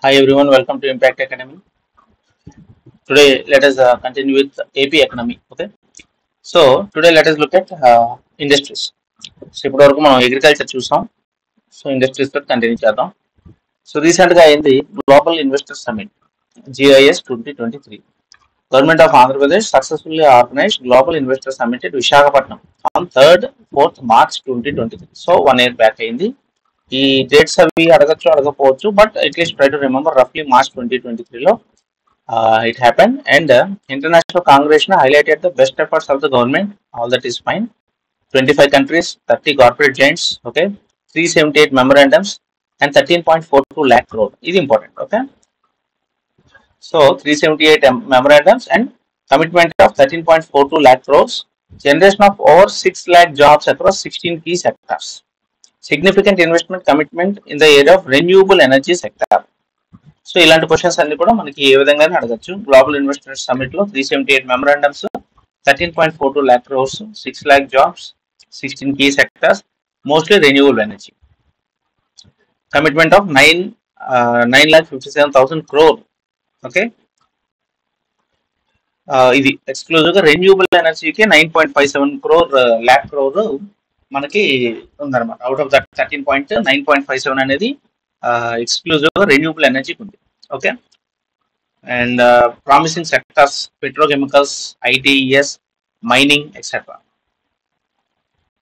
Hi everyone, welcome to Impact Academy. Today, let us continue with AP economy. Okay, so today let us look at industries. So ఇప్పటివరకు మనం agriculture చూసాం. So industries తో continue చేద్దాం. So recent గా అయింది global investor summit GIS 2023. Government of Andhra Pradesh successfully organized Global Investor Summit at Visakhapatnam on 3rd 4th March 2023. So 1 year back అయింది. ఈ dates అవి అడగకపోవచ్చు, but at least try to remember రఫ్లీ March 2023లో it happened, and international congregation highlighted the best efforts of the government. All that is fine. 25 countries, 30 corporate giants, okay, 378 memorandums, and 13.42 lakh crore. Is important, okay. So 378 memorandums and commitment of 13.42 lakh crores, generation of over 6 lakh jobs across 16 key sectors, significant investment commitment in the area of renewable energy sector. So ఇలాంటి questions అన్ని కూడా మనకి ఏ విధంగానే అడగచ్చు. Global investors summit లో 378 memorandums, 13.42 lakh crores, 6 lakh jobs, 16 key sectors, mostly renewable energy. Commitment of 9,57,000 crore. Okay, ఇది exclusive గా renewable ఎనర్జీకి 9.57 crore lakh crore మనకి ఉందన్నమాట. అవుట్ ఆఫ్ దట్ 13.9.57 అనేది ఎక్స్క్లూజివ్ గా రెన్యూబుల్ ఎనర్జీకి ఉంది. Okay, and promising sectors petrochemicals, ITES, mining, etc.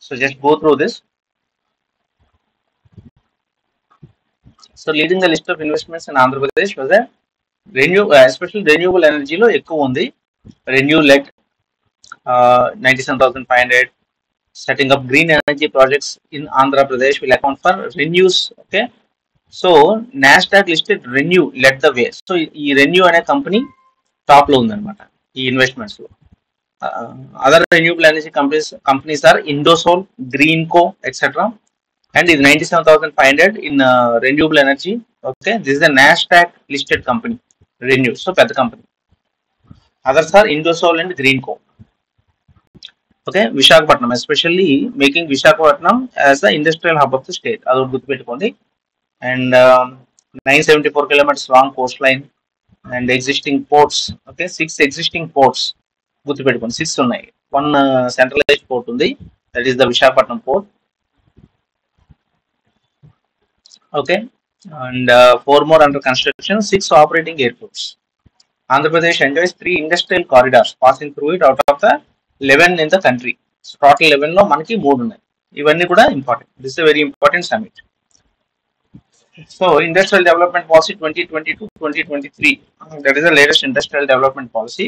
So just go through this. So leading the list of investments in Andhra Pradesh was a especially renewable energy లో ఎక్కువ ఉంది. Renew led 97,500. Setting up green energy projects in Andhra Pradesh will account for Renew's. Okay, so Nasdaq listed ReNew led the way. So ఈ రెన్యూ అనే company top లో ఉందన్నమాట ఈ investments లో. Other renewable energy companies are Indosol, Greenko, etcetera. And ఇది 97,500 in renewable energy. Okay, this is the Nasdaq listed company ReNew. So పెద్ద కంపెనీ. Others are Indosol and Greenko. Okay, Visakhapatnam especially making Visakhapatnam as the industrial hub of the state. అది గుర్తుపెట్టుకోండి. And 974 kilometers long coastline and existing ports. Okay, 6 existing ports. గుర్తుపెట్టుకోండి, 6 ఉన్నాయి. 1 centralized port ఉంది, that is the Visakhapatnam port. Okay, and 4 more under construction, 6 operating airports. Andhra Pradesh enjoys 3 industrial corridors passing through it out of the 11 in the country. So total 11 లో మనకి 3 ఉన్నాయి. ఇవన్నీ కూడా important. This is a very important summit. So, Industrial Development Policy 2022-2023, that is the latest Industrial Development Policy.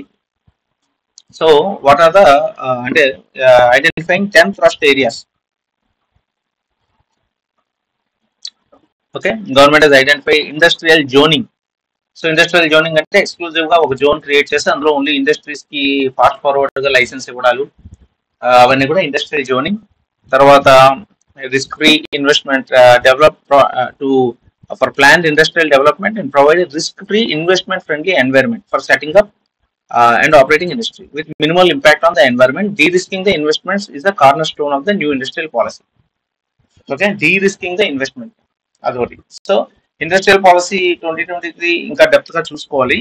So, what are the identifying 10 thrust areas? Okay, government has identified industrial zoning. So, industrial zoning అంటే exclusive గా ఒక zone create చేసి అందులో only industries కి fast forward గా licence ఇవ్వడాలు, అవన్నీ కూడా industrial zoning. తర్వాత risk free investment developed for planned industrial development and provide a risk free investment friendly environment for setting up and operating industry with minimal impact on the environment. De-risking the investments is the cornerstone of the new industrial policy. Okay, de-risking the investment adori. So industrial policy 2023 ఇంకా depth గా చూసుకోవాలి.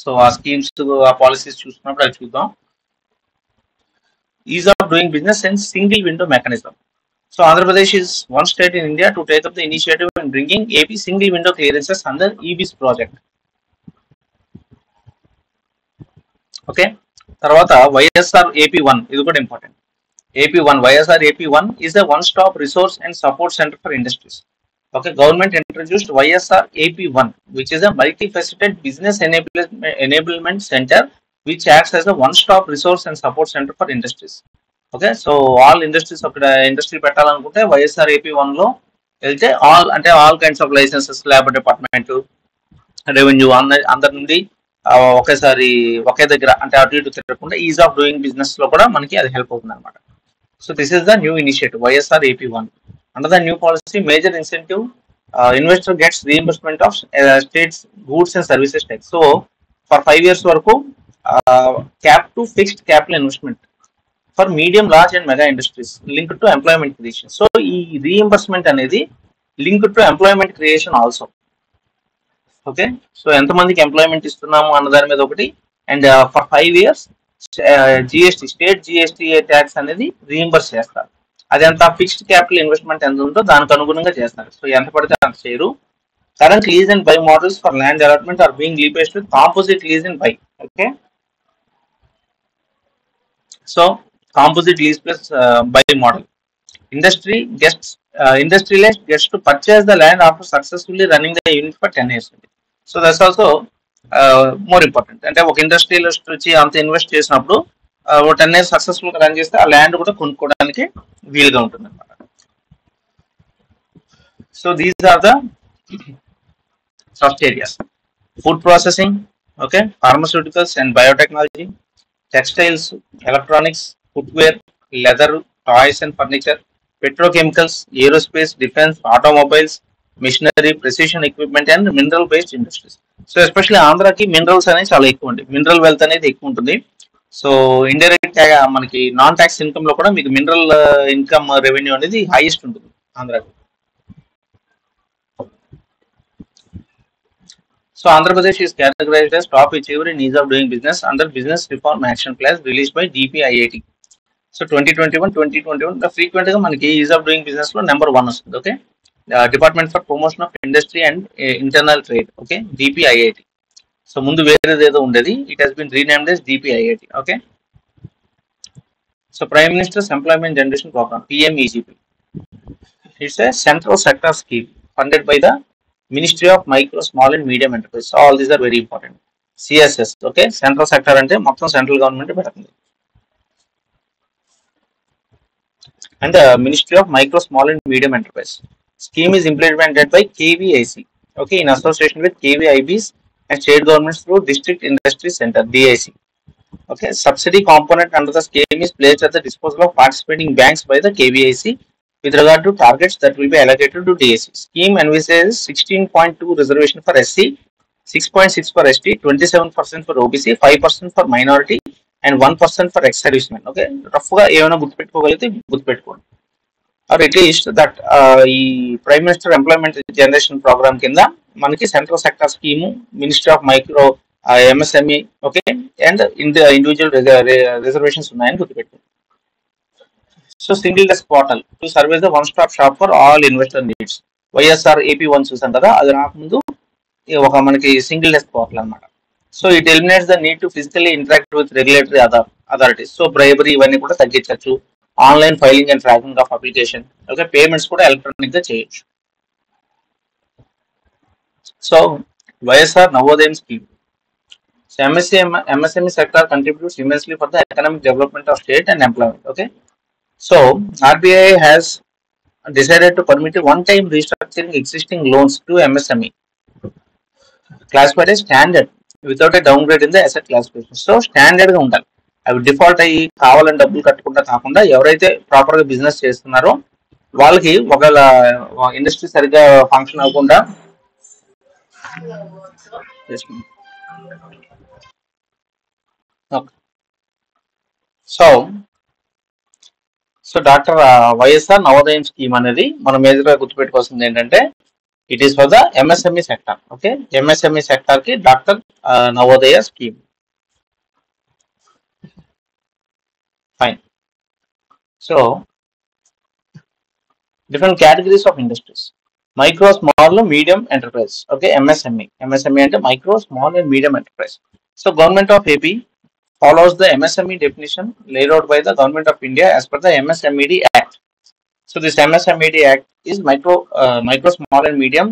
So ఆ schemes, ఆ policies చూసుకున్నప్పుడు అది చూద్దాం. Ease of doing business and single window mechanism. So Andhra Pradesh is one state in India to take up the initiative in bringing AP single window clearances under EBS project. Okay, tarvata YSR AP1 is కూడా important. AP1, YSR AP1 is the one stop resource and support center for industries. Okay, government introduced YSR AP1, which is a multifaceted business enablement center which acts as a one stop resource and support center for industries. Okay, so all industries అక్కడ industry పెట్టాలనుకుంటే YSR AP1 లో వెళ్తే all kinds of licences, labour department, revenue అందరి నుండి ఒకేసారి ఒకే దగ్గర అంటే అటు ఇటు తిరగకుండా ఈజ్ ఆఫ్ డూయింగ్ బిజినెస్ లో కూడా మనకి అది హెల్ప్ అవుతుంది అనమాట. So this is the new initiative YSR AP1. Under the new policy major incentive investor gets reimbursement of states goods and services tax. So for 5 years వరకు cap to fixed capital investment for medium, large and mega industries linked to employment creation. So ఈ reimbursement అనేది linked to employment creation also. Okay, so ఎంతమందికి employment ఇస్తున్నాము అన్న దాని మీద ఒకటి, and for 5 years GST, state GST tax అనేది reimburse చేస్తారు. అది ఎంత ఫిక్స్డ్ క్యాపిటల్ ఇన్వెస్ట్మెంట్ ఎంత ఉందో దానికి అనుగుణంగా చేస్తారు. సో ఎంత పడితే అంత చేయరు. Current lease and buy models for land development are being replaced with composite lease and buy. Okay, so composite lease plus buy model. Industrialist gets to purchase the land after successfully running the unit for 10 years. So that's also more important. అంటే ఒక industrialist వచ్చి అంత invest చేసినప్పుడు 10 years successful గా run చేస్తే ఆ land కూడా కొనుక్కోవడానికి వీలుగా ఉంటుంది అనమాట. So these are the soft areas: food processing, okay, pharmaceuticals and biotechnology, textiles, electronics, footwear, leather, toys and furniture, petrochemicals, aerospace, defense, automobiles, machinery, precision equipment and mineral based industries. So especially ఆంధ్రాకి minerals అనేది చాలా ఎక్కువ ఉంది, mineral wealth అనేది ఎక్కువ ఉంటుంది. So indirect మనకి non tax income లో కూడా మీకు మినరల్ ఇన్కమ్ రెవెన్యూ అనేది హైయెస్ట్ ఉంటుంది ఆంధ్రాకి. So Andhra Pradesh is categorized as top achiever in ease of doing business under Business Reform Action Plan released by DPIIT. So 2021, the frequent గా మనకి ease of doing business లో number 1 వస్తుంది. Okay, department for promotion of industry and internal trade. Okay, DPIIT. So ముందు వేరేది ఏదో ఉండేది, it has been renamed as DPIIT. Okay, so prime minister's employment generation program, PMEGP. It's a central sector scheme funded by the Ministry of Micro, Small and Medium Enterprise. All these are very important. CSS, okay, central sector అంటే మొత్తం central government పెడుతుంది. And the Ministry of Micro, Small and Medium Enterprise scheme is implemented by KVIC, okay, in association with KVIBs and state governments through District Industry Center, DIC. Okay, subsidy component under the scheme is placed at the disposal of participating banks by the KVIC with regard to targets that will be allocated to DIC. Scheme envisages 16.2 reservation for SC, 6.6 for ST, 27% for OBC, 5% for minority and 1% for ex-servicemen. Okay, rough గా ఏమైనా గుర్తుపెట్టుకోగలిగితే గుర్తుపెట్టుకోండి. Or at least that ఈ prime minister employment generation program కింద మనకి central sector scheme, ministry of micro, MSME, okay, and individual reservations ఉన్నాయని గుర్తుపెట్టుకోండి. So single desk portal to service the one stop shop for all investor needs. YSR AP1 చూసాం కదా, అది రాకముందు ఒక మనకి సింగిల్ డెస్క్ పోర్టల్ అనమాట. So it eliminates the need to physically interact with regulatory authorities. So bribery ఇవన్నీ కూడా తగ్గించవచ్చు. Online filing and tracking of application, okay, payments కూడా ఎలక్ట్రానిక్ గా చేయొచ్చు. So YSR Navodayam scheme. So MSME sector contributes immensely for the economic development of state and employment. Okay, so RBI has decided to permit a one-time restructuring existing loans to MSME classified as standard without a downgrade in the asset classification. So standard గా ఉండాలి, అవి default అయ్యి కావాలని డబ్బులు కట్టకుండా కాకుండా ఎవరైతే proper గా బిజినెస్ చేస్తున్నారో వాళ్ళకి ఒకవేళ ఇండస్ట్రీ సరిగ్గా ఫంక్షన్ అవ్వకుండా so doctor YSR Navodayam scheme అనేది మనం మేజర్ గా గుర్తుపెట్టుకోవాల్సింది ఏంటంటే it is for the MSME sector. Okay, MSME sector కి doctor Navodaya scheme. Fine. So different categories of industries: micro, small, medium enterprise. Okay, MSME అంటే micro, small and medium enterprise. So government of AP follows the MSME definition laid out by the Government of India as per the MSMED Act. So this MSMED Act is micro, small and medium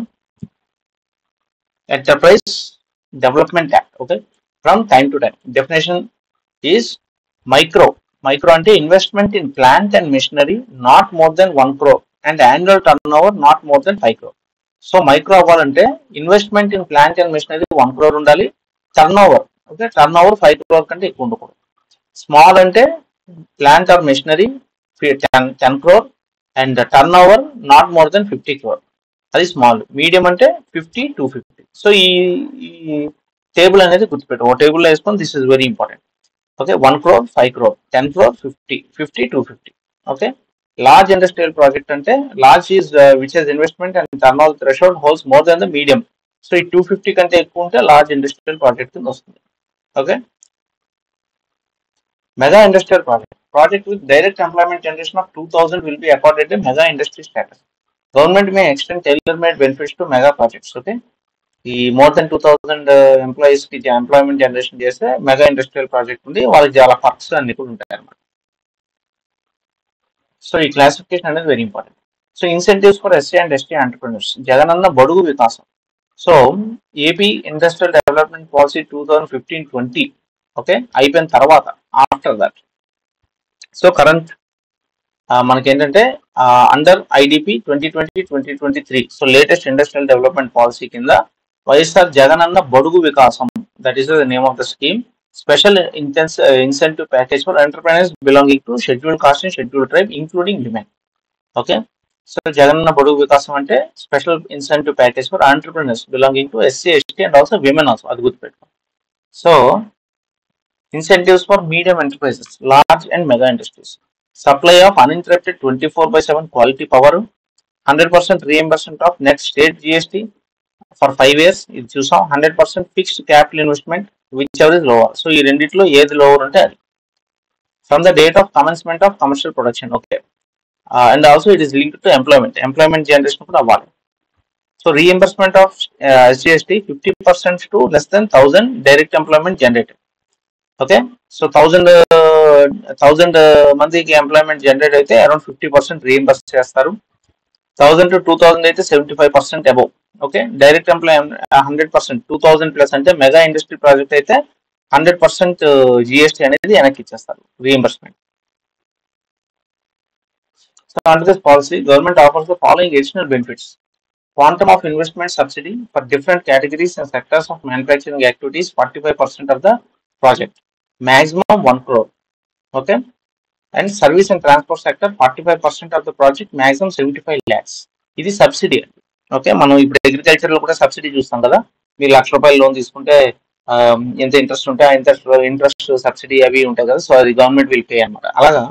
enterprise development act. Okay, from time to time definition is micro ante investment in plant and machinery not more than 1 crore and annual turnover not more than 5 crore. So micro avalante investment in plant and machinery 1 crore undali, turnover, okay, turnover 5 crore కంటే ఎక్కువ ఉండకూడదు. Small అంటే plant or machinery 10 crore and turnover not more than 50 crore, అది small. Medium అంటే 50 to 50. So ఈ table అనేది గుర్తుపెట్టు, ఒక టేబుల్లో వేసుకొని this is very important. Okay, 1 crore, 5 crore, 10 crore, 50 to 50. Okay, large industrial project అంటే large is which has investment and turnover threshold holds more than the medium so ఈ 250 కంటే ఎక్కువ ఉంటే లార్జ్ ఇండస్ట్రియల్ ప్రాజెక్ట్ కింద వస్తుంది. Okay, mega industrial project with direct employment generation of 2000 will be accorded a mega industry status. Government may extend tailor-made benefits to mega projects. Okay, ఈ more than 2000 employees కి employment generation చేస్తే mega industrial project ఉంది, వాళ్ళకి చాలా perks అన్ని కూడా ఉంటాయి అన్నమాట. సో ఈ క్లాసిఫికేషన్ అనేది very important. So incentives for SC and ST entrepreneurs, Jagananna బడుగు వికాసం. So AP industrial development policy 2015-20 okay అయిపోయిన తర్వాత ఆఫ్టర్ దట్ సో కరెంట్ మనకి ఏంటంటే under IDP 2020-2023 so latest industrial development policy కింద వైఎస్ఆర్ జగనన్న బడుగు వికాసం, that is the name of the scheme, special incentive package for entrepreneurs belonging to scheduled cost and scheduled tribe including women. Okay, so Jagananna బడుగు వికాసం అంటే special incentive package for entrepreneurs belonging to SC ST and also women also, అది గుర్తుపెట్టుకో. So incentives for medium enterprises, large and mega industries, supply of uninterrupted 24/7 quality power, 100% reimbursement of net state GST for 5 years, ఇది చూసాం. 100% fixed capital investment whichever is lower. So ఈ రెండిట్లో ఏది lower అంటే అది. From the date of commencement of commercial production. Okay, and also it is linked to employment generation కూడా అవ్వాలి. So reimbursement of SGST 50% to less than 1000 direct employment generated. Okay, so 1000 మందికి employment generate అయితే around 50% reimburse చేస్తారు. 1000 to 2000 అయితే 75% above. Okay, direct employ 100%, 2000 plus అంటే mega industry project అయితే 100% GST అనేది వెనక్కి ఇచ్చేస్తారు reimbursement. So under this policy government offers the following additional benefits: quantum of investment subsidy for different categories and sectors of manufacturing activities 45% of the project, maximum 1 crore. Okay, and service and transport sector 45% of the project, maximum 75 lakhs. ఇది subsidy. Okay, మనం ఇప్పుడు agriculture లో కూడా subsidy చూస్తాం కదా, మీరు ₹1,00,000 loan తీసుకుంటే ఎంత ఇంట్రెస్ట్ ఉంటే ఆ ఇంట్రెస్ట్ సబ్సిడీ అవి ఉంటాయి కదా, సో అది గవర్నమెంట్ విల్ పే అనమాట. అలాగా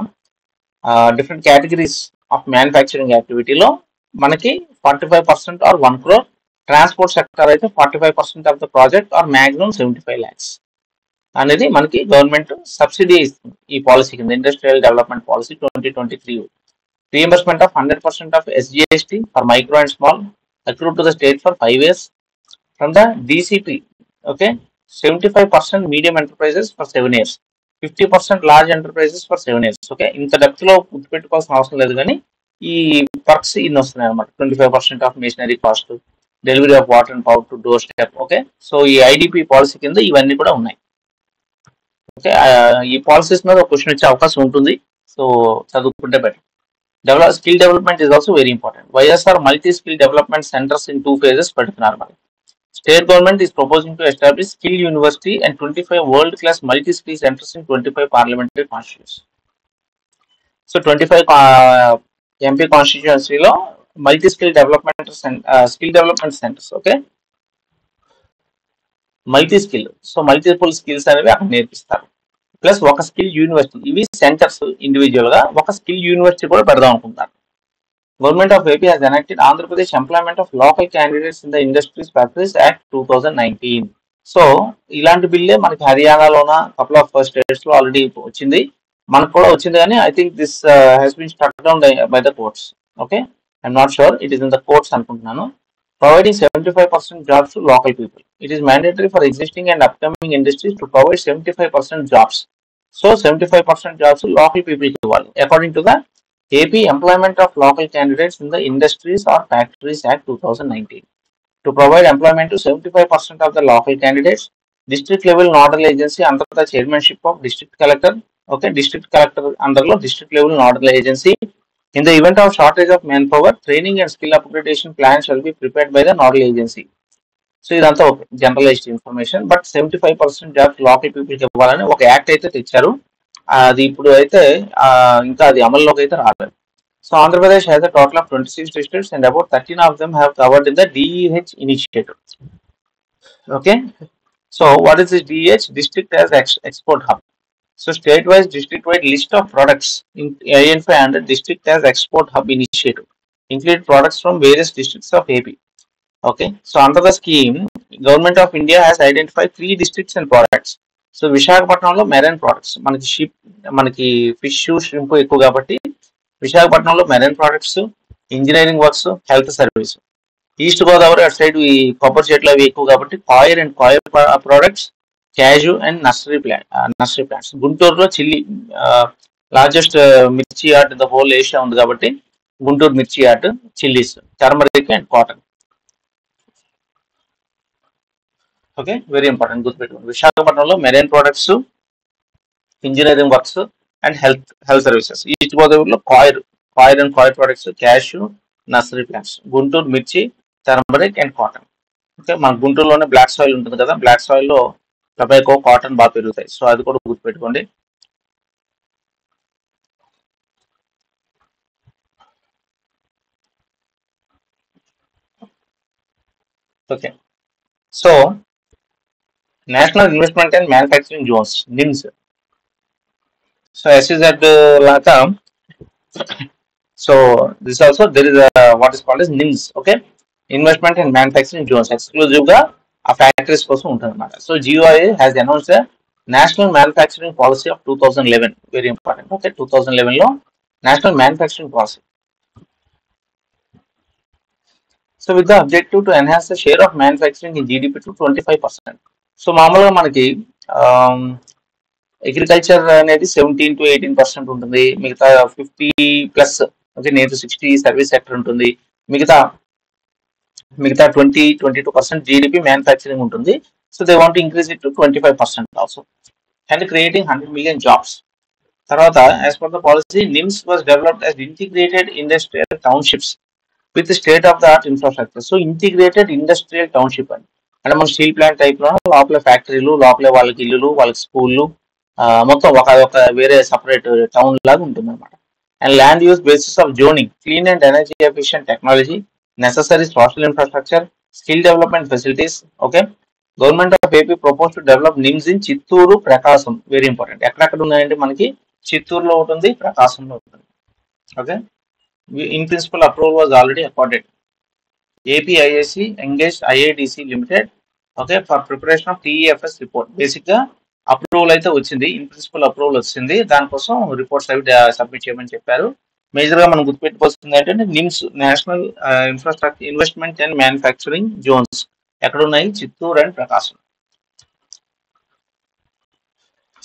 డిఫరెంట్ కేటగిరీస్ ఆఫ్ మ్యానుఫ్యాక్చరింగ్ యాక్టివిటీలో మనకి 45% ఆర్ 1 crore, ట్రాన్స్పోర్ట్ సెక్టర్ అయితే 45% of the project or maximum 75 lakhs అనేది మనకి గవర్నమెంట్ సబ్సిడీ ఇస్తుంది ఈ పాలసీ కింద. Industrial development policy 2023. Reimbursement of 100% of SGST for micro and small accrued to the state for 5 years from the DCP. Okay, 75% medium enterprises for 7 years, 50% large enterprises for 7 years. Okay, ఇంత depth లో గుర్తుపెట్టుకోవాల్సిన అవసరం లేదు, కానీ ఈ perks ఇన్ని వస్తున్నాయి అనమాట. 25% of machinery cost, delivery of water and power to doorstep. Okay, so ఈ IDP పాలసీ కింద ఇవన్నీ కూడా ఉన్నాయి. ఓకే, ఈ పాలసీస్ మీద ఒక క్వశ్చన్ వచ్చే అవకాశం ఉంటుంది, సో చదువుకుంటే better. Skill development is also very important. YSR multi skill development centres in 2 phases పెడుతున్నారు మరి. State government is proposing to establish skill university and 25 world class multi skill centres in 25 parliamentary constituencies. So 25 MP కాన్స్టిట్యూన్సీలో multi skill development centres. Okay, multi skill, so multiple skills అనేవి అక్కడ నేర్పిస్తారు. Plus ఒక skill university, ఇవి centres individual గా, ఒక skill university కూడా పెడదాం అనుకుంటారు. Government of AP has enacted Andhra Pradesh employment of local candidates in the industries practice act 2019. So ఇలాంటి బిల్లే మనకి హర్యానాలోన కపుల్ ఆఫ్ స్టేట్స్ లో ఆల్రెడీ వచ్చింది, మనకు కూడా వచ్చింది, కానీ I think this has been struck down by the courts. Okay, I'm not sure, it is in the courts అనుకుంటున్నాను. Providing 75% jobs to local people. It is mandatory for existing and upcoming industries to provide 75% jobs. So 75% jobs to local people ఇవ్వాలి. According to the AP Employment of Local Candidates in the Industries or Factories Act 2019. To provide employment to 75% of the local candidates, district level nodal agency under the chairmanship of district collector. Okay, district collector under district level nodal agency. In the event of shortage of manpower, training and skill upgradation plans shall be prepared by the nodal agency. So ఇదంతా okay, generalised information. But 75% jobs local పీపుల్కి ఇవ్వాలని ఒక act అయితే తెచ్చారు, అది ఇప్పుడు అయితే ఇంకా అది అమల్లోకి అయితే రాలేదు. So Andhra Pradesh has a total of 26 districts and about 13 of them have covered in the DEH initiative. Okay, so what is this DEH? District as export hub. So state-wise, district-wide list of products identified under district as export hub initiative include products from various districts of AP. Okay, so under the scheme, Government of India has identified 3 districts and products. So విశాఖపట్నంలో marine products మనకి ship మనకి fish shrimp ఎక్కువ కాబట్టి విశాఖపట్నంలో marine products, engineering works, health service. East Godavari అటు side ఈ కొబ్బరి చెట్లు అవి ఎక్కువ కాబట్టి coir and coir products, క్యాజు and nursery plants. గుంటూరులో చిల్లీ లార్జెస్ట్ మిర్చి యార్డ్ ద హోల్ ఏషియా ఉంది కాబట్టి గుంటూరు మిర్చి yard, chillies, turmeric and cotton. Okay, very important గుర్తుపెట్టుకోండి. విశాఖపట్నంలో marine products, engineering works and health services. East గోదావరిలో coir and coir products, cash, nursery plants. Guntur మిర్చి, turmeric and cotton. Okay, మన గుంటూరులోనే black soil ఉంటుంది కదా, బ్లాక్ సాయిల్ లో tobacco, cotton బాగా పెరుగుతాయి. సో అది కూడా గుర్తుపెట్టుకోండి. Okay, so national investment and manufacturing Jones, NIMS. So SEZ లాగా, so this also there is a what is called as NIMS. Okay, investment and manufacturing zones exclusive గా ఆ factories కోసం ఉంటుంది అన్నమాట. So GOI has announced a national manufacturing policy of 2011. Very important. Okay, 2011 లో national manufacturing policy. So with the objective to enhance the share of manufacturing in GDP to 25%. So మామూలుగా మనకి agriculture అనేది 17 to 18% ఉంటుంది, మిగతా 50+, okay, నేటి 60 service sector ఉంటుంది, మిగతా 22% GDP manufacturing ఉంటుంది. So they want increase it to 25% also and creating 100 million jobs. తర్వాత as per the policy, NIMZ was developed as integrated industrial townships with state of the art infrastructure. So integrated industrial township అంటే మన steel plant type లో లోపల ఫ్యాక్టరీలు, లోపలే వాళ్ళకి ఇల్లులు, వాళ్ళకి స్కూళ్ళు, మొత్తం ఒక వేరే సపరేట్ టౌన్ లాగా ఉంటుంది అనమాట. And land use basis of zoning, clean and energy efficient technology, necessary social infrastructure, skill development facilities. Okay, government of AP propose to develop NIMS in Chittoor, Prakasam. Very important. ఎక్కడెక్కడ ఉన్నాయంటే మనకి చిత్తూరులో ఉంటుంది, ప్రకాశంలో ఉంటుంది. Okay, in principle approval was already accorded. APIIC engaged IIDC Limited, okay, for preparation of TEFS report. Basic గా approval అయితే వచ్చింది, in principle approval వచ్చింది, దానికోసం రిపోర్ట్స్ అవి సబ్మిట్ చేయమని చెప్పారు. మేజర్ గా మనం గుర్తుపెట్టుకోవాల్సింది ఏంటంటే NIMS, national infrastructure investment and manufacturing Jones ఎక్కడ ఉన్నాయి? Chittoor and Prakasam.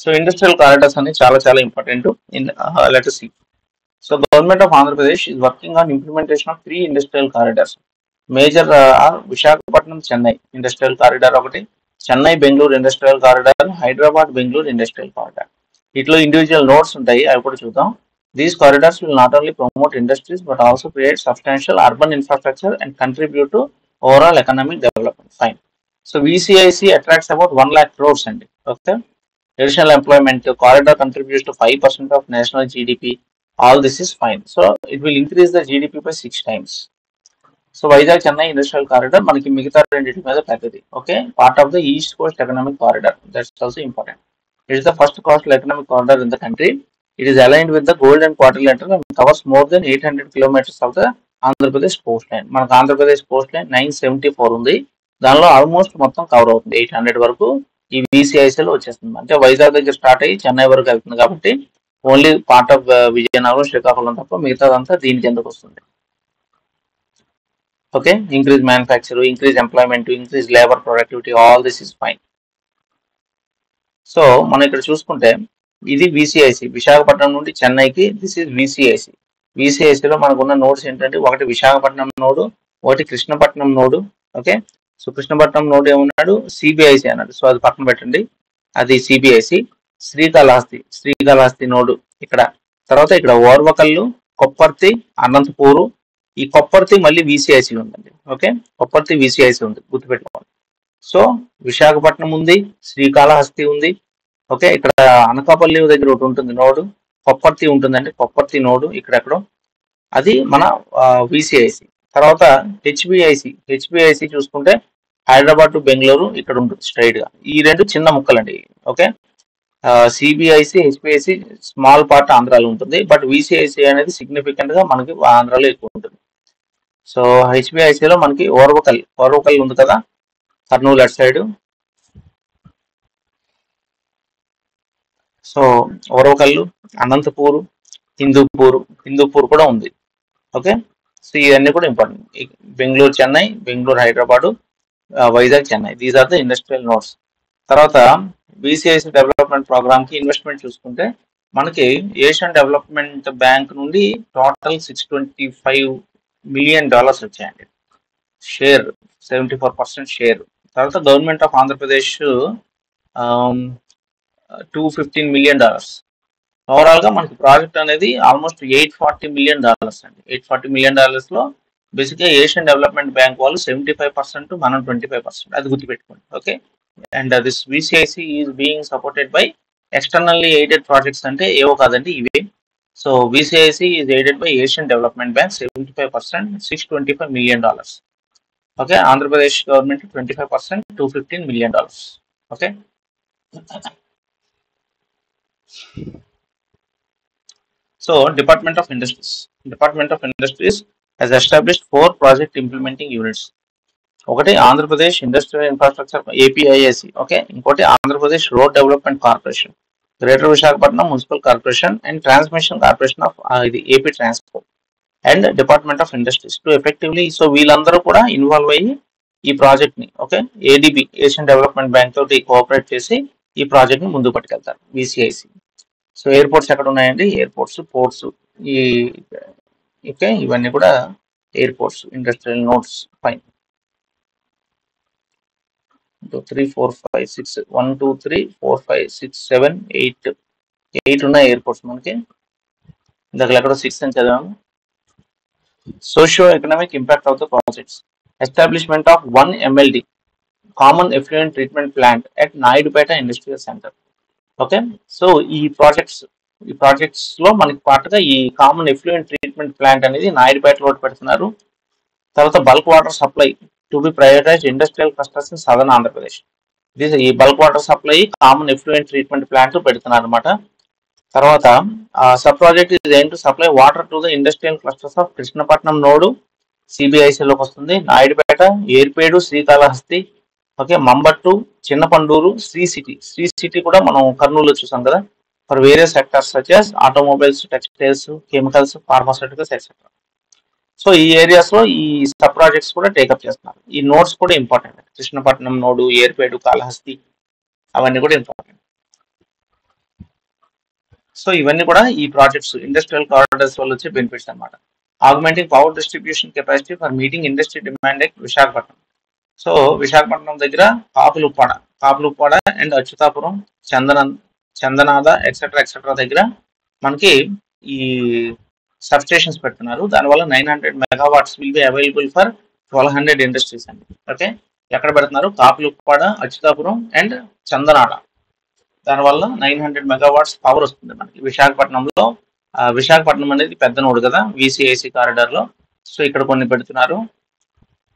So industrial corridors అనేది చాలా చాలా important in let us see. So government of Andhra Pradesh is working on implementation of 3 industrial corridors. Major Visakhapatnam Chennai industrial corridor ఒకటి, Chennai Bengaluru industrial corridor, Hyderabad Bengaluru industrial corridor. ఇట్లా individual notes ఉంటాయి, అవి కూడా చూద్దాం. These corridors will not only promote industries but also create substantial urban infrastructure and contribute to overall economic development. Fine. So VCIC attracts about 1 lakh crores అండి. Okay, additional employment, corridor contributes to 5% of national GDP. All this is fine. So it will increase the GDP by 6 times. So Vizag Chennai industrial corridor మనకి మిగతా రెండింటి మీద పెద్దది. Okay, part of the east Coast economic corridor, that's also important. It is the first coastal economic corridor in the country. It is aligned with the golden quadrilateral and covers more than 800 kilometers of the Andhra Pradesh Coast line. మనకు Andhra Pradesh Coast line 974 ఉంది, దానిలో almost మొత్తం cover అవుతుంది. 800 వరకు ఈ VCICలో వచ్చేస్తుంది. అంటే వైజాగ్ దగ్గర స్టార్ట్ అయ్యి చెన్నై వరకు వెళ్తుంది కాబట్టి only part of Vizianagaram, Srikakulam తప్ప మిగతాదంతా దీని కిందకు వస్తుంది. Okay, increase manufacture, increase employment, increase labour productivity, all this is fine. So మనం ఇక్కడ చూసుకుంటే ఇది VCIC, విశాఖపట్నం నుండి చెన్నైకి దిస్ ఇస్ VCIC. VCICలో మనకున్న నోడ్స్ ఏంటంటే ఒకటి విశాఖపట్నం నోడు, ఒకటి Krishnapatnam node. Okay, so Krishnapatnam node ఏమన్నాడు? CBIC అన్నాడు. సో అది పక్కన పెట్టండి, అది CBIC. శ్రీకాళహస్తి నోడు ఇక్కడ. తర్వాత ఇక్కడ ఓర్వకల్లు, కొప్పర్తి, అనంతపూరు. ఈ కొప్పర్తి మళ్ళీ VCIC ఉందండి. ఓకే, కొప్పర్తి VCIC ఉంది, గుర్తుపెట్టుకోవాలి. సో విశాఖపట్నం ఉంది, శ్రీకాళహస్తి ఉంది. ఓకే, ఇక్కడ అనకాపల్లి దగ్గర ఒకటి ఉంటుంది నోడు, కొప్పర్తి ఉంటుందండి, కొప్పర్తి నోడు ఇక్కడెక్కడో, అది మన VCIC. తర్వాత హెచ్బిఐసి చూసుకుంటే హైదరాబాద్ టు బెంగళూరు ఇక్కడ ఉంటుంది స్ట్రైట్ గా. ఈ రెండు చిన్న ముక్కలండి. Okay, CBIC, HPIC small part ఆంధ్రాలో ఉంటుంది, బట్ VCIC అనేది సిగ్నిఫికెంట్ గా మనకి ఆంధ్రాలో ఎక్కువ ఉంటుంది. సో హెచ్బిఐసిలో మనకి ఓర్వకల్ ఉంది కదా, కర్నూలు అటు సైడ్. సో ఓర్వకల్లు, అనంతపూర్, హిందూపూర్ కూడా ఉంది. ఓకే, సో ఇవన్నీ కూడా important. Bengaluru, Chennai, Bengaluru, Hyderabad, Vizag, Chennai, these are the industrial nodes. తర్వాత బీసీఐసి డెవలప్మెంట్ ప్రోగ్రామ్ కి ఇన్వెస్ట్మెంట్ చూసుకుంటే మనకి ఏషియన్ డెవలప్మెంట్ బ్యాంక్ నుండి టోటల్ $625 మిలియన్ వచ్చాయండి. Share 74% share. తర్వాత government of Andhra Pradesh $215 million. Overall గా మనకి ప్రాజెక్ట్ అనేది ఆల్మోస్ట్ $840 మిలియన్ అండి. $840 మిలియన్ లో బేసిక్ గా ఏషియన్ డెవలప్మెంట్ బ్యాంక్ వాళ్ళు 75%, మనం 25%, అది గుర్తుపెట్టుకోండి. Okay, and this VCIC is being supported by externally aided projects. అంటే ఏవో కాదండి, ఇవే. So VCIC is aided by Asian development bank 75%, $625 million. Okay, Andhra Pradesh government 25%, $215 million. Okay, so department of industries has established 4 project implementing units. ఒకటి Andhra Pradesh industrial infrastructure ఏపీఐఎసి. Okay, ఇంకోటి Andhra Pradesh road development corporation, greater Visakhapatnam municipal corporation and transmission corporation of ఇది AP transport and department of industries to effectively. So వీళ్ళందరూ కూడా involve అయ్యి ఈ project ని, okay, ADB Asian development bank తోటి cooperate చేసి ఈ ప్రాజెక్ట్ ని ముందుకు పట్టుకెళ్తారు విసిఐసి. సో ఎయిర్పోర్ట్స్ ఎక్కడ ఉన్నాయండి? ఎయిర్పోర్ట్స్, పోర్ట్స్, ఈ ఓకే, ఇవన్నీ కూడా ఎయిర్పోర్ట్స్ ఇండస్ట్రియల్ నోట్స్. ఫైన్. 2 3 4 5 6 1 2 3 4 5 6 7 8 ఉన్నాయి ఎయిర్పోర్ట్స్ మనకి. ఇందాక ఎక్కడో 6 అని చదివాము. Socio economic impact of the projects. Establishment of 1 MLD common effluent treatment plant at Naidupeta industrial centre. Okay, so ఈ ప్రాజెక్ట్స్ లో మనకి పాటుగా ఈ కామన్ ఎఫ్లూయెంట్ ట్రీట్మెంట్ ప్లాంట్ అనేది నాయుడుపేటలో పెడుతున్నారు. తర్వాత bulk water supply to be privatised industrial clusters in southern Andhra Pradesh. ఈ bulk water supply common effluent treatment plant పెడుతున్నారు అనమాట. తర్వాత sub project is aim to supply water to the industrial clusters of Krishnapatnam node సిబిఐసిలోకి వస్తుంది, Naidupeta, Yerpedu, Srikalahasti, okay, మంబట్టు, చిన్నపండూరు, Shri city కూడా మనం కర్నూలులో చూసాం కదా, for various sectors such as automobiles, textiles, chemicals, pharmaceuticals etcetera. So ఈ ఏరియాస్ లో ఈ సబ్ ప్రాజెక్ట్స్ కూడా టేకప్ చేస్తున్నారు. ఈ నోడ్స్ కూడా ఇంపార్టెంట్. కృష్ణపట్నం నోడు, ఏర్పేడు, కాళహస్తి, అవన్నీ కూడా ఇంపార్టెంట్. సో ఇవన్నీ కూడా ఈ ప్రాజెక్ట్స్ ఇండస్ట్రియల్ కారిడార్స్ వల్ల వచ్చే బెనిఫిట్స్ అనమాట. Augmenting power distribution capacity for meeting industry demand at Visakhapatnam. So Visakhapatnam దగ్గర కాపులుప్పాడ అండ్ అచ్యుతాపురం, చందనాద ఎక్సెట్రా దగ్గర మనకి ఈ సబ్ స్టేషన్స్ పెడుతున్నారు. దానివల్ల 900 megawatts will be available for 1200 industries అండి. ఓకే, ఎక్కడ పెడుతున్నారు? కాపులుప్పాడ, అచ్యుతాపురం అండ్ చందనాడ. దానివల్ల 900 megawatts పవర్ వస్తుంది మనకి విశాఖపట్నంలో. విశాఖపట్నం అనేది పెద్ద నోడు కదా విసిఐసి కారిడార్ లో. సో ఇక్కడ కొన్ని పెడుతున్నారు.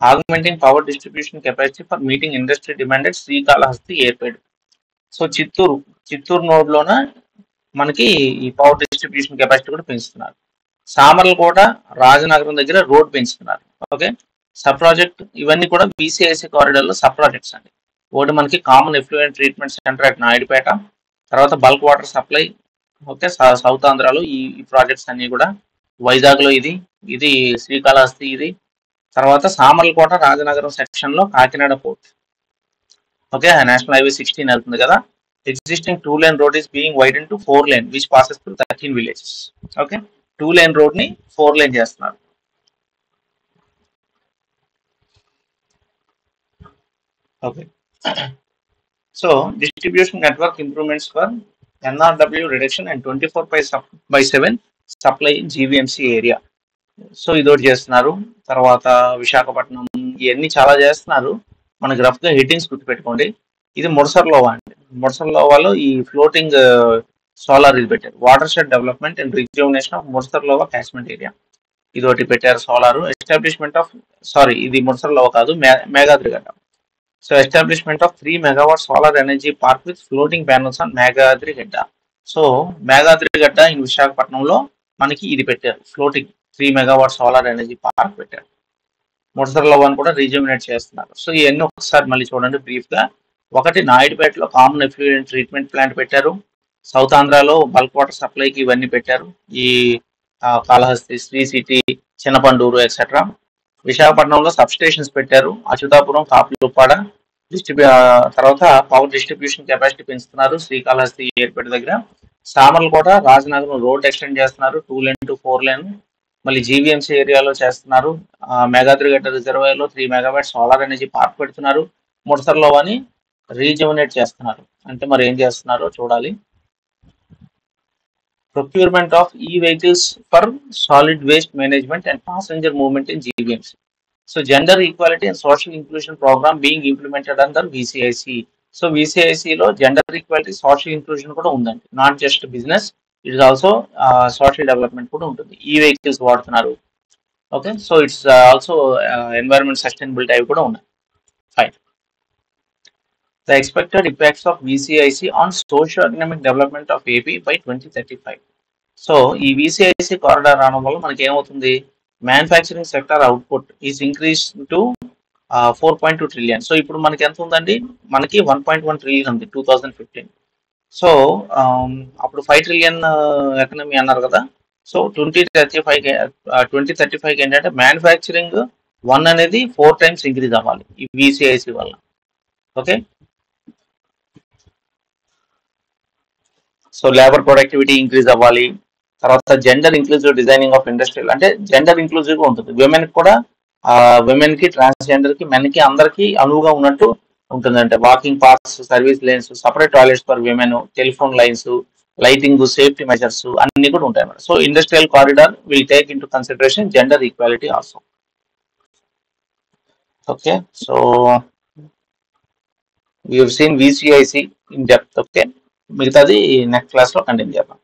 Augmenting power distribution capacity for meeting industry demanded Srikalahasti, Yerpedu. So Chittoor node లోన మనకి ఈ పవర్ డిస్ట్రిబ్యూషన్ కెపాసిటీ కూడా పెంచుతున్నారు. సామర్లకోట, రాజనగరం దగ్గర రోడ్ పెంచుతున్నారు. ఓకే, సబ్ ప్రాజెక్ట్ ఇవన్నీ కూడా బీసీఐసి కారిడార్ లో సబ్ ప్రాజెక్ట్స్ అండి. ఒకటి మనకి common effluent treatment centre at Naidupeta, తర్వాత bulk water supply, okay, south ఆంధ్రాలో ఈ ప్రాజెక్ట్స్ అన్ని కూడా. వైజాగ్ లో ఇది శ్రీకాళహస్తి, ఇది. తర్వాత సామర్లకోట, రాజనగరం సెక్షన్ లో Kakinada port. Okay, national highway 16 వెళ్తుంది కదా. Existing 2-lane road is being widen to 4-lane which passes through 13 villages. Okay, 2-lane road ని 4-lane చేస్తున్నారు. Okay, so distribution network improvements for NRW reduction and 24/7 supply in GVMC area. So ఇదోటి చేస్తున్నారు. తర్వాత విశాఖపట్నం, ఇవన్నీ చాలా చేస్తున్నారు. మనకి రఫ్ గా హెడ్డింగ్స్ గుర్తుపెట్టుకోండి. ఇది ముడసర్లోవా అండి. ముడసర్లోవాలో ఈ ఫ్లోటింగ్ సోలార్ ఇది పెట్టారు. Water shed development and rejuvenation of Mudasarlova catchment area, ఇదొకటి పెట్టారు సోలార్. ఎస్టాబ్లిష్మెంట్ ఆఫ్ ఇది ముడసర్లోవా కాదు, Meghadrigedda. So establishment of 3 megawatt solar energy park with floating panels on Meghadrigedda. So Meghadrigedda in విశాఖపట్నంలో మనకి ఇది పెట్టారు, floating 3 megawatt solar energy park పెట్టారు. ముడతర్లో వన్ కూడా రీజుమినేట్ చేస్తున్నారు. సో ఇవన్నీ ఒకసారి మళ్ళీ చూడండి బ్రీఫ్ గా. ఒకటి నాయుడుపేటలో కామన్ ఎఫ్లూయెంట్ ట్రీట్మెంట్ ప్లాంట్ పెట్టారు. సౌత్ ఆంధ్రాలో బల్క్ వాటర్ సప్లైకి ఇవన్నీ పెట్టారు. ఈ కాళహస్తి, శ్రీ సిటీ, చిన్నపండూరు ఎక్సెట్రా. విశాఖపట్నంలో సబ్ స్టేషన్స్ పెట్టారు. అచ్యుతాపురం, కాపులుప్పాడ తర్వాత పవర్ డిస్ట్రిబ్యూషన్ కెపాసిటీ పెంచుతున్నారు శ్రీకాళహస్తి ఎయిర్పోర్ట్ దగ్గర. సామర్లకోట, రాజనగరం రోడ్ ఎక్స్టెండ్ చేస్తున్నారు 2 lane to 4 lane. మళ్ళీ జీవీఎంసీ ఏరియాలో చేస్తున్నారు. మేఘాద్రిగడ్డ రిజర్వాయర్లో 3 MW సోలార్ ఎనర్జీ పార్క్ పెడుతున్నారు. ముడతర్లో అని రీజుమినేట్ చేస్తున్నారు. అంటే మరి ఏం చేస్తున్నారో చూడాలి. ప్రొక్యూర్మెంట్ ఆఫ్ ఈ vehicles for solid waste management and passenger movement in GVMC. So gender equality and social inclusion programme being implemented under VCIC. So VCICలో జెండర్ ఈక్వాలిటీ, సోషల్ ఇంక్లూషన్ కూడా ఉందండి. Not just business, it is also social development కూడా ఉంటుంది. ఈ vehicles వాడుతున్నారు. Okay, so it's also environment sustainability అవి కూడా ఉన్నాయి. Fine. The expected impacts of VCIC on socio-economic development of AP by 2035. So ఈ VCIC కారిడార్ రావడం వల్ల మనకి ఏమవుతుంది, manufacturing sector output is increase to 4.2 trillion. So ఇప్పుడు మనకి ఎంత ఉందండి, మనకి 1.1 trillion ఉంది 2015. సో అప్పుడు 5 trillion ఎకనమీ అన్నారు కదా. సో 2035 ఏంటంటే మ్యానుఫ్యాక్చరింగ్ 1 అనేది 4 times ఇంక్రీజ్ అవ్వాలి ఈ VCIC వల్ల. Okay, so labour productivity increase అవ్వాలి. తర్వాత gender inclusive designing of industrial, అంటే జెండర్ ఇంక్లూజివ్ గా ఉంటుంది. విమెన్ కూడా, విమెన్ కి, ట్రాన్స్జెండర్ కి, మెన్ కి అందరికి అనువుగా ఉన్నట్టు ఉంటుంది. అంటే walking paths, service lanes, separate toilets for women, telephone lines, lighting, safety measures అన్ని కూడా ఉంటాయి అన్నమాట. So industrial corridor will take in to consideration gender equality also. Okay, so we have seen VCIC in depth. Okay, మిగతాది next class లో continue చేద్దాం.